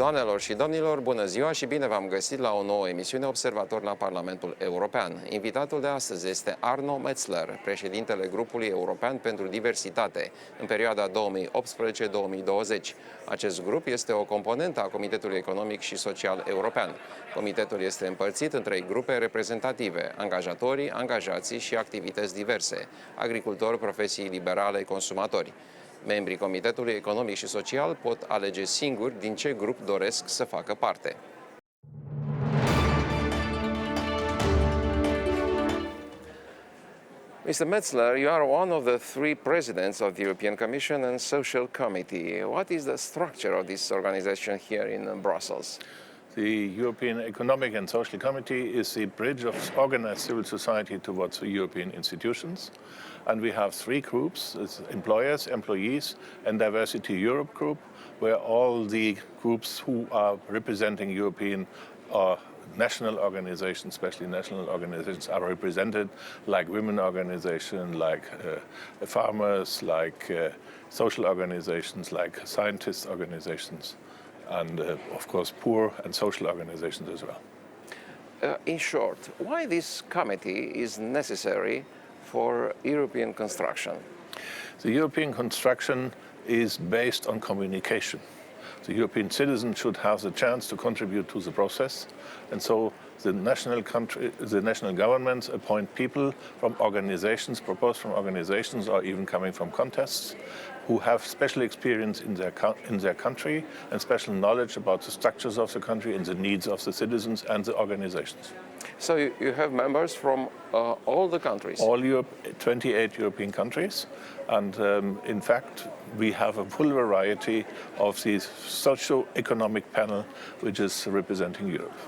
Doamnelor și domnilor, bună ziua și bine v-am găsit la o nouă emisiune Observatori la Parlamentul European. Invitatul de astăzi este Arno Metzler, președintele Grupului European pentru Diversitate, în perioada 2018-2020. Acest grup este o componentă a Comitetului Economic și Social European. Comitetul este împărțit în 3 grupe reprezentative: angajatorii, angajații și activități diverse, agricultori, profesii liberale, consumatori. Membrii Comitetului Economic și Social pot alege singuri din ce grup doresc să facă parte. Mr. Metzler, you are one of the 3 presidents of the European Commission and Social Committee. What is the structure of this organization here in Brussels? The European Economic and Social Committee is the bridge of organized civil society towards the European institutions. And we have 3 groups: it's employers, employees, and Diversity Europe group, where all the groups who are representing European or national organizations, especially national organizations, are represented, like women organizations, like farmers, like social organizations, like scientist organizations, and of course poor and social organizations as well. In short, why this committee is necessary for European construction? The European construction is based on communication. The European citizen should have the chance to contribute to the process, and so the national governments appoint people from organizations, proposed from organizations or even coming from contests, who have special experience in their country and special knowledge about the structures of the country and the needs of the citizens and the organizations. So you have members from all the countries? All 28 European countries, and in fact we have a full variety of the socio-economic panel which is representing Europe.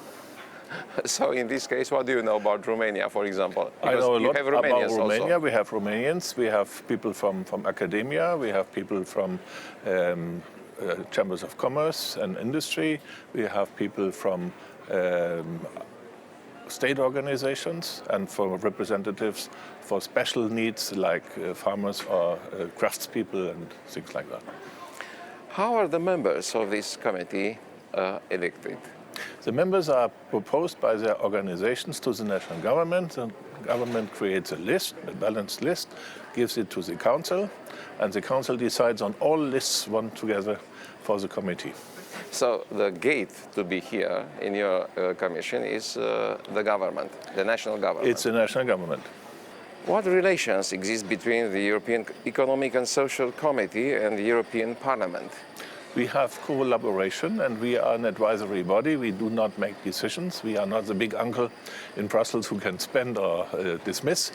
So in this case, what do you know about Romania, for example? Because I know a lot about Romania. Also. We have Romanians, we have people from academia, we have people from chambers of commerce and industry, we have people from state organizations, and for representatives for special needs like farmers or craftspeople and things like that. How are the members of this committee elected? The members are proposed by their organizations to the national government. The government creates a list, a balanced list, gives it to the council, and the council decides on all lists one together for the committee. So the gate to be here in your commission is the government, the national government. It's the national government. What relations exist between the European Economic and Social Committee and the European Parliament? We have collaboration, and we are an advisory body. We do not make decisions. We are not the big uncle in Brussels who can spend or dismiss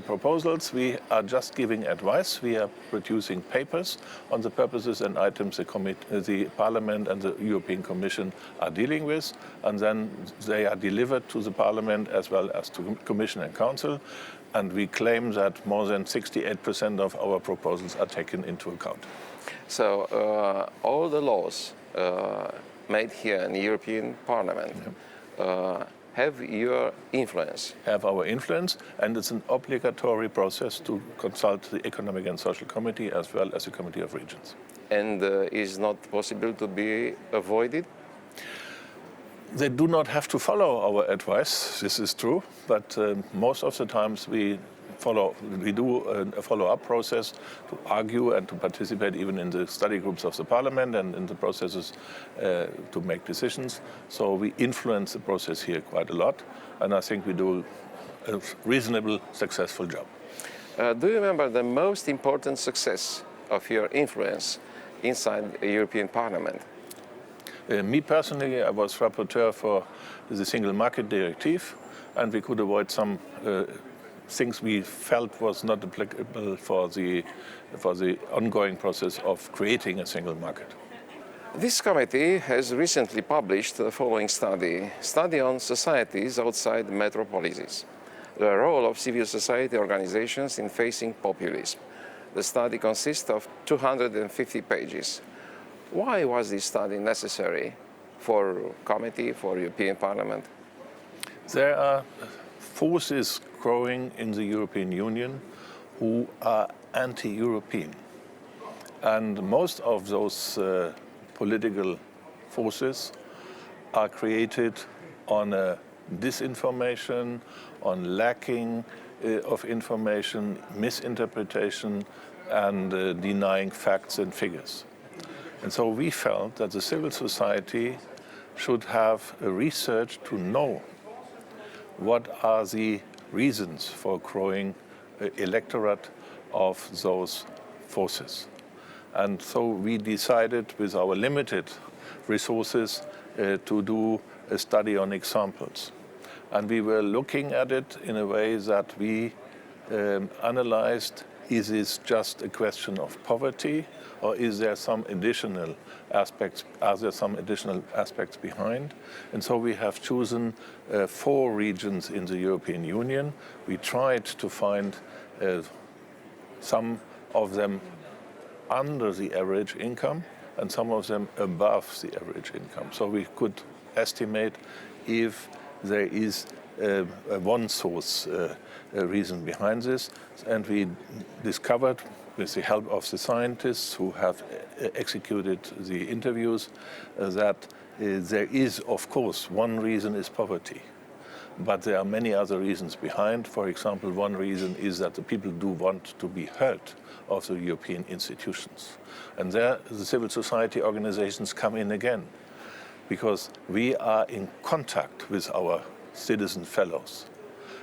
proposals. We are just giving advice. We are producing papers on the purposes and items the Parliament and the European Commission are dealing with, and then they are delivered to the Parliament as well as to Commission and Council. And we claim that more than 68% of our proposals are taken into account. So all the laws made here in the European Parliament have your influence? Have our influence, and it's an obligatory process to consult the Economic and Social Committee as well as the Committee of Regions. And is not possible to be avoided? They do not have to follow our advice, this is true, but most of the times we do a follow-up process to argue and to participate even in the study groups of the Parliament and in the processes to make decisions. So we influence the process here quite a lot, and I think we do a reasonable, successful job. Do you remember the most important success of your influence inside the European Parliament? Me personally, I was rapporteur for the Single Market Directive, and we could avoid some things we felt was not applicable for the ongoing process of creating a single market. This committee has recently published the following study on societies outside metropolises, the role of civil society organizations in facing populism. The study consists of 250 pages. Why was this study necessary for committee, for European Parliament? There are forces growing in the European Union who are anti-European. And most of those political forces are created on disinformation, on lacking of information, misinterpretation, and denying facts and figures. And so we felt that the civil society should have a research to know what are the reasons for growing electorate of those forces. And so we decided with our limited resources to do a study on examples. And we were looking at it in a way that we analyzed, is this just a question of poverty, or is there some additional aspects, are there some additional aspects behind? And so we have chosen 4 regions in the European Union. We tried to find some of them under the average income and some of them above the average income. So we could estimate if there is one source reason behind this. And we discovered, with the help of the scientists who have executed the interviews, that there is, of course, one reason is poverty. But there are many other reasons behind. For example, one reason is that the people do want to be heard of the European institutions. And there the civil society organizations come in again, because we are in contact with our citizen fellows.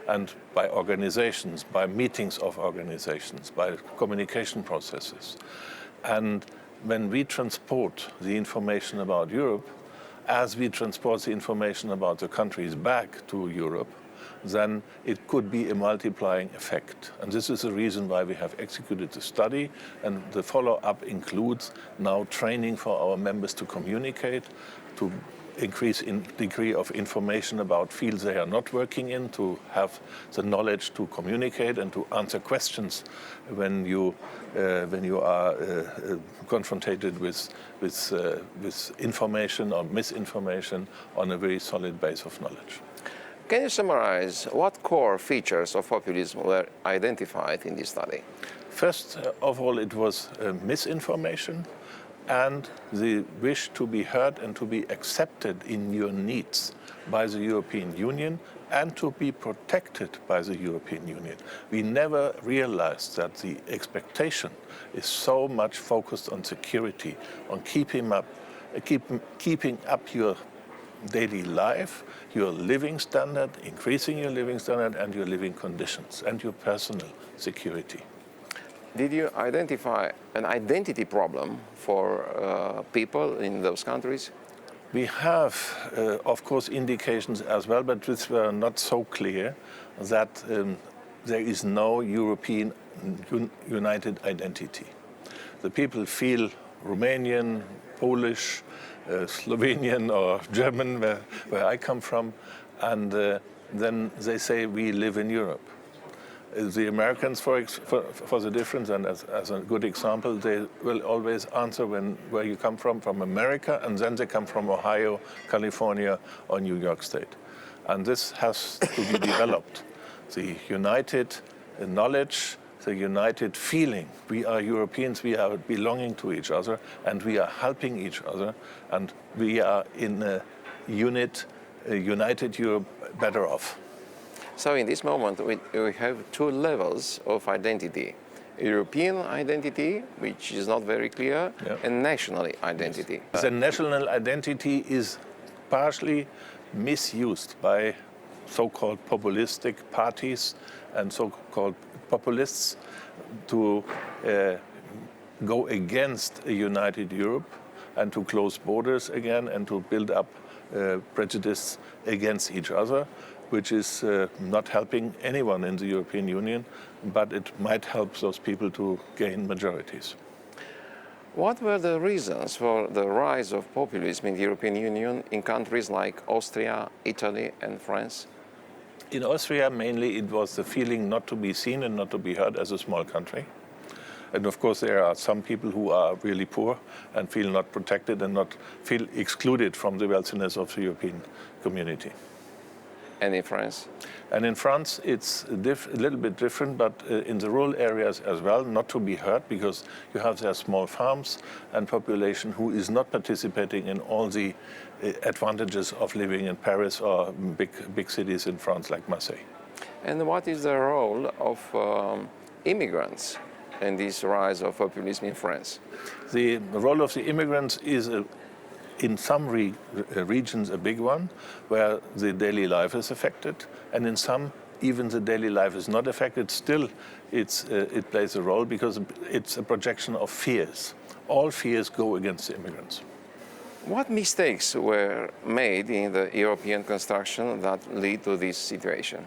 And by organizations, by meetings of organizations, by communication processes. And when we transport the information about Europe, as we transport the information about the countries back to Europe, then it could be a multiplying effect. And this is the reason why we have executed the study, and the follow-up includes now training for our members to communicate, to increase in degree of information about fields they are not working in, to have the knowledge to communicate and to answer questions when you are confronted with information or misinformation on a very solid base of knowledge. Can you summarize what core features of populism were identified in this study? First of all, it was misinformation and the wish to be heard and to be accepted in your needs by the European Union and to be protected by the European Union. We never realized that the expectation is so much focused on security, on keeping up your daily life, your living standard, increasing your living standard and your living conditions and your personal security. Did you identify an identity problem for people in those countries? We have, of course, indications as well, but which were not so clear that there is no European united identity. The people feel Romanian, Polish, Slovenian or German, where I come from, and then they say we live in Europe. The Americans, for the difference, and as a good example, they will always answer where you come from America, and then they come from Ohio, California, or New York State. And this has to be developed. The united knowledge, the united feeling. We are Europeans, we are belonging to each other, and we are helping each other, and we are in a united Europe better off. So in this moment, we have 2 levels of identity. European identity, which is not very clear, and national identity. Yes. The national identity is partially misused by so-called populistic parties and so-called populists to go against a united Europe and to close borders again and to build up prejudice against each other, which is not helping anyone in the European Union, but it might help those people to gain majorities. What were the reasons for the rise of populism in the European Union in countries like Austria, Italy, and France? In Austria, mainly it was the feeling not to be seen and not to be heard as a small country. And of course, there are some people who are really poor and feel not protected and not feel excluded from the wealthiness of the European community. And in France? And in France, it's a little bit different, but in the rural areas as well, not to be heard, because you have their small farms and population who is not participating in all the advantages of living in Paris or big cities in France like Marseille. And what is the role of immigrants in this rise of populism in France? The role of the immigrants is in some regions a big one, where the daily life is affected, and in some even the daily life is not affected. Still, it plays a role because it's a projection of fears. All fears go against the immigrants. What mistakes were made in the European construction that lead to this situation?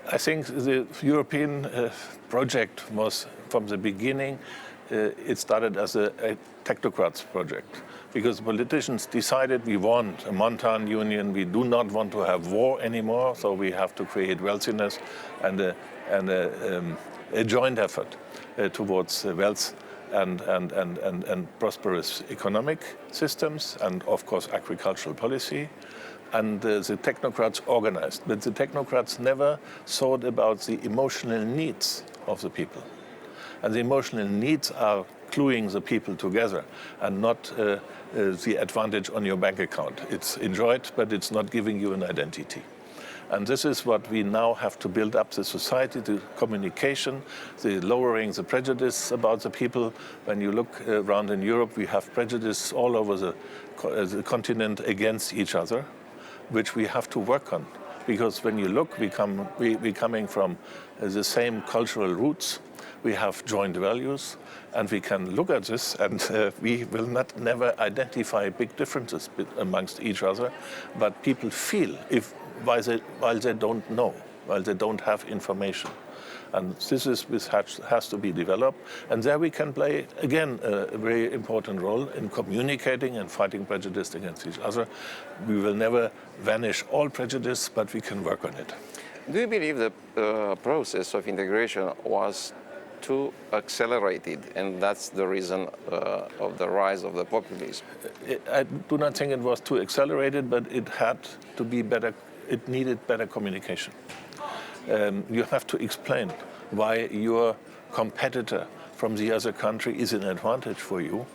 I think the European project was, from the beginning, it started as a technocrats project, because politicians decided we want a montan union, we do not want to have war anymore, so we have to create wealthiness and a joint effort towards wealth and prosperous economic systems and, of course, agricultural policy. And the technocrats organized, but the technocrats never thought about the emotional needs of the people. And the emotional needs are gluing the people together and not the advantage on your bank account. It's enjoyed, but it's not giving you an identity. And this is what we now have to build up the society, the communication, the lowering the prejudice about the people. When you look around in Europe, we have prejudice all over the continent against each other, which we have to work on. Because when you look, we're coming from the same cultural roots, we have joint values, and we can look at this, and we will never identify big differences amongst each other, but people feel while they don't know, while they don't have information. And this has to be developed. And there we can play, again, a very important role in communicating and fighting prejudice against each other. We will never vanish all prejudice, but we can work on it. Do you believe the process of integration was too accelerated, and that's the reason of the rise of the populism? I do not think it was too accelerated, but it had to be better. It needed better communication. You have to explain why your competitor from the other country is an advantage for you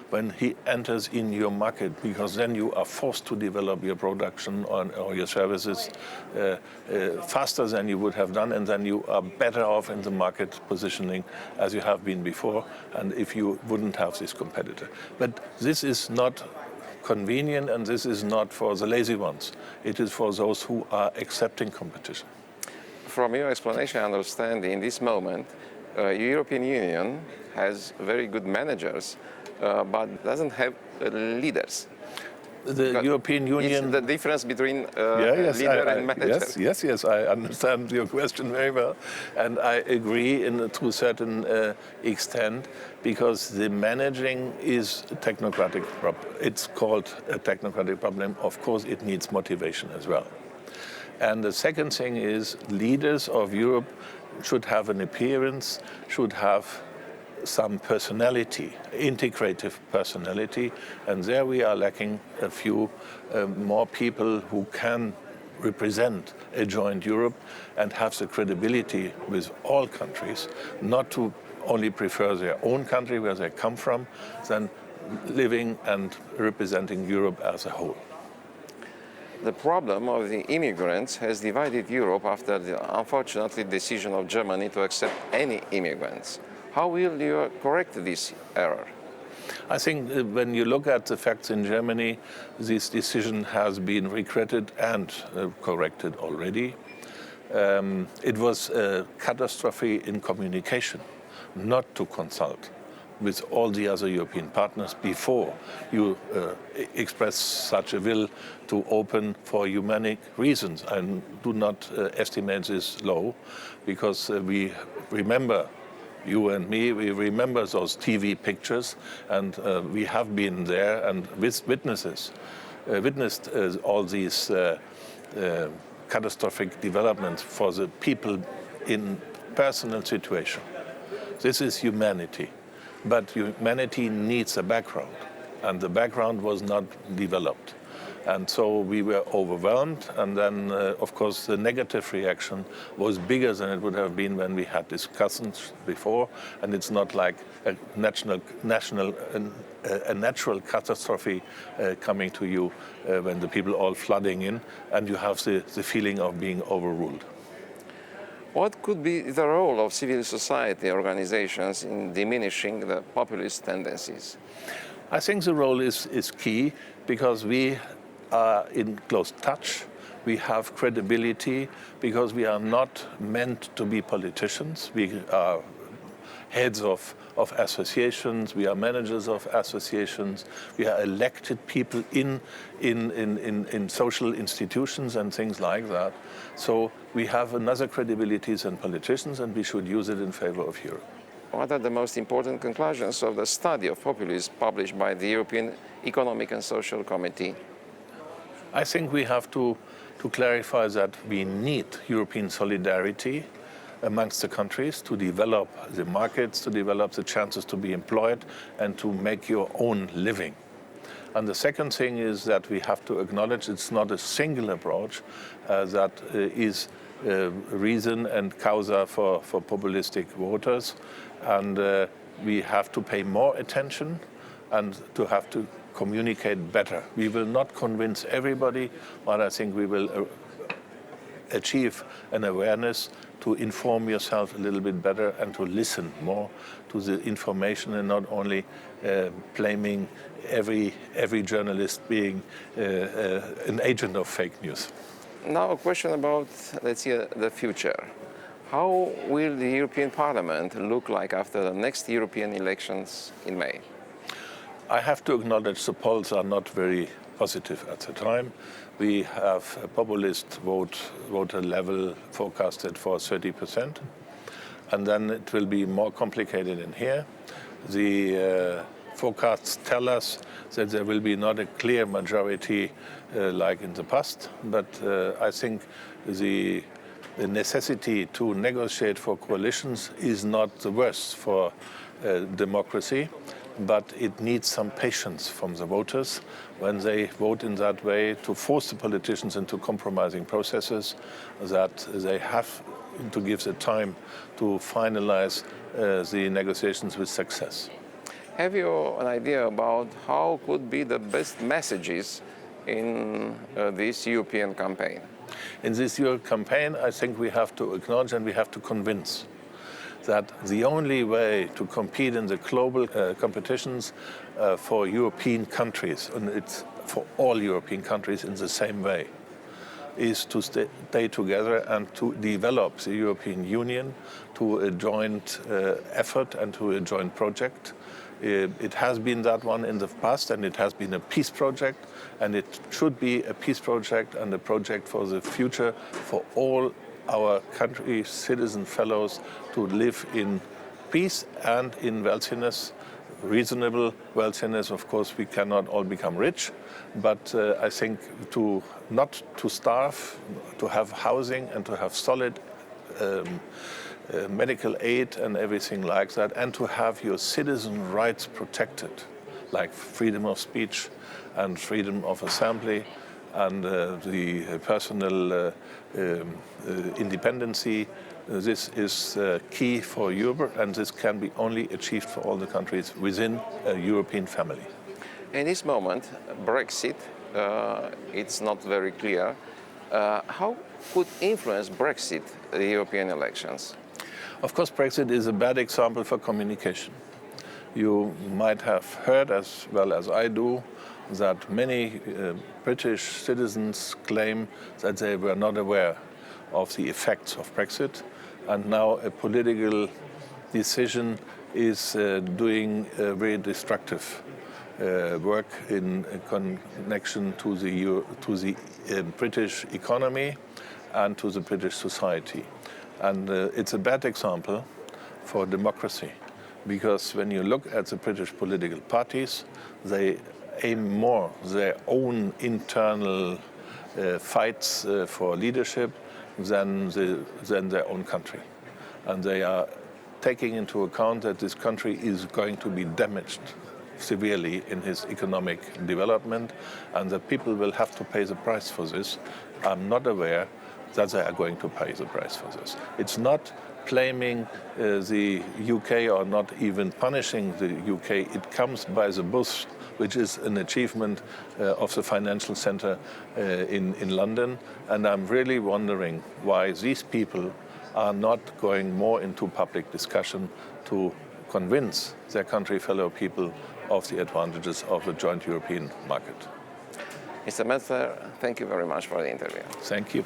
when he enters in your market, because then you are forced to develop your production or your services faster than you would have done, and then you are better off in the market positioning as you have been before, and if you wouldn't have this competitor. But this is not convenient, and this is not for the lazy ones. It is for those who are accepting competition. From your explanation, I understand in this moment, European Union has very good managers, but doesn't have leaders. The European Union... Is the difference between leader and manager? Yes, I understand your question very well. And I agree to a certain extent, because the managing is a technocratic problem. It's called a technocratic problem. Of course, it needs motivation as well. And the second thing is, leaders of Europe should have an appearance, should have some personality, integrative personality, and there we are lacking a few more people who can represent a joint Europe and have the credibility with all countries, not to only prefer their own country where they come from, than living and representing Europe as a whole. The problem of the immigrants has divided Europe after the unfortunate decision of Germany to accept any immigrants. How will you correct this error? I think when you look at the facts in Germany, this decision has been regretted and corrected already. It was a catastrophe in communication, not to consult with all the other European partners before you express such a will to open for humanic reasons. I do not estimate this low, because we remember, you and me, we remember those TV pictures, and we have been there and witnessed all these catastrophic developments for the people in personal situation. This is humanity. But humanity needs a background, and the background was not developed. And so we were overwhelmed, and then, of course, the negative reaction was bigger than it would have been when we had discussions before, and it's not like a natural catastrophe coming to you when the people all flooding in, and you have the feeling of being overruled. What could be the role of civil society organizations in diminishing the populist tendencies? I think the role is key because we are in close touch. We have credibility because we are not meant to be politicians. We are heads of associations, we are managers of associations, we are elected people in social institutions and things like that. So we have another credibility than politicians, and we should use it in favor of Europe. What are the most important conclusions of the study of populism published by the European Economic and Social Committee? I think we have to clarify that we need European solidarity amongst the countries to develop the markets, to develop the chances to be employed and to make your own living. And the second thing is that we have to acknowledge it's not a single approach that is reason and causa for populistic voters. And we have to pay more attention and to have to communicate better. We will not convince everybody, but I think we will achieve an awareness to inform yourself a little bit better and to listen more to the information and not only blaming every journalist being an agent of fake news. Now a question about, let's say, the future. How will the European Parliament look like after the next European elections in May? I have to acknowledge the polls are not very positive at the time. We have a populist voter level forecasted for 30%, and then it will be more complicated in here. The forecasts tell us that there will be not a clear majority like in the past, but I think the necessity to negotiate for coalitions is not the worst for democracy, but it needs some patience from the voters when they vote in that way to force the politicians into compromising processes, that they have to give the time to finalize the negotiations with success. Have you an idea about how could be the best messages in this European campaign? In this European campaign, I think we have to acknowledge and we have to convince that the only way to compete in the global competitions for European countries, and it's for all European countries in the same way, is to stay together and to develop the European Union to a joint effort and to a joint project. It has been that one in the past, and it has been a peace project, and it should be a peace project and a project for the future for all our country citizen fellows to live in peace and in wealthiness, reasonable wealthiness. Of course, we cannot all become rich, but I think not to starve, to have housing and to have solid medical aid and everything like that, and to have your citizen rights protected, like freedom of speech and freedom of assembly and the personal independency. This is key for Europe, and this can be only achieved for all the countries within a European family. In this moment, Brexit, it's not very clear. How could influence Brexit the European elections? Of course, Brexit is a bad example for communication. You might have heard, as well as I do, that many British citizens claim that they were not aware of the effects of Brexit, and now a political decision is doing very destructive work in connection to the British economy and to the British society. And it's a bad example for democracy, because when you look at the British political parties, they aim more their own internal fights for leadership than their own country. And they are taking into account that this country is going to be damaged severely in his economic development, and that people will have to pay the price for this. I'm not aware that they are going to pay the price for this. It's not blaming the UK or not even punishing the UK. It comes by the bus, which is an achievement of the financial center in London. And I'm really wondering why these people are not going more into public discussion to convince their country fellow people of the advantages of the joint European market. Mr. Metzler, thank you very much for the interview. Thank you.